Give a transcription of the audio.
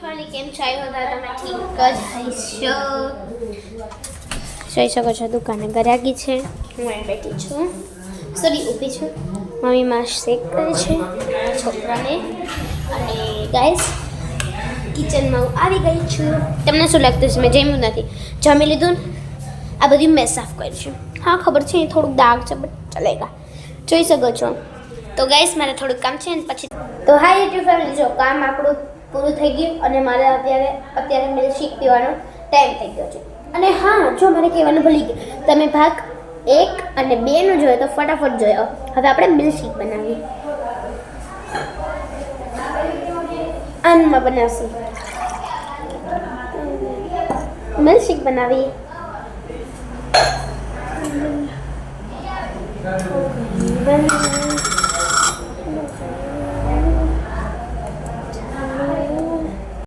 Family કેમ છો? આવ્યો હતા તમે ઠીક જ હશો. જોઈ શકો છો દુકાને ગરાગી છે. હું અહીં બેઠી છું, સોરી ઊભી છું. મમ્મી માં શેક કરે છે છોકરાને. અને ગાઈસ કિચનમાં હું આવી ગઈ છું. તમને શું લાગતું છે મેં જમ્યું નથી? જમી લીધું ને? આ બધી મેં સાફ કરી છે. હા ખબર છે થોડુંક દાગ છે બટ ચલેગા, જોઈ શકો છો. તો ગાઈસ મારે થોડુંક કામ છે ને પછી તો હા યુટ્યુબ ફેમિલી જો કામ આપણું પૂરું થઈ ગયું અને મારે અત્યારે મિલ્કશેક પીવાનો ટાઈમ થઈ ગયો છે. અને હા જો મારે કહેવાનું ભૂલી ગયું, તમે ભાગ 1 અને 2 નો જોયો તો ફટાફટ જોયો. હવે આપણે મિલ્કશેક બનાવીએ. આનમાં બનાવશું મિલ્કશેક બનાવીએ.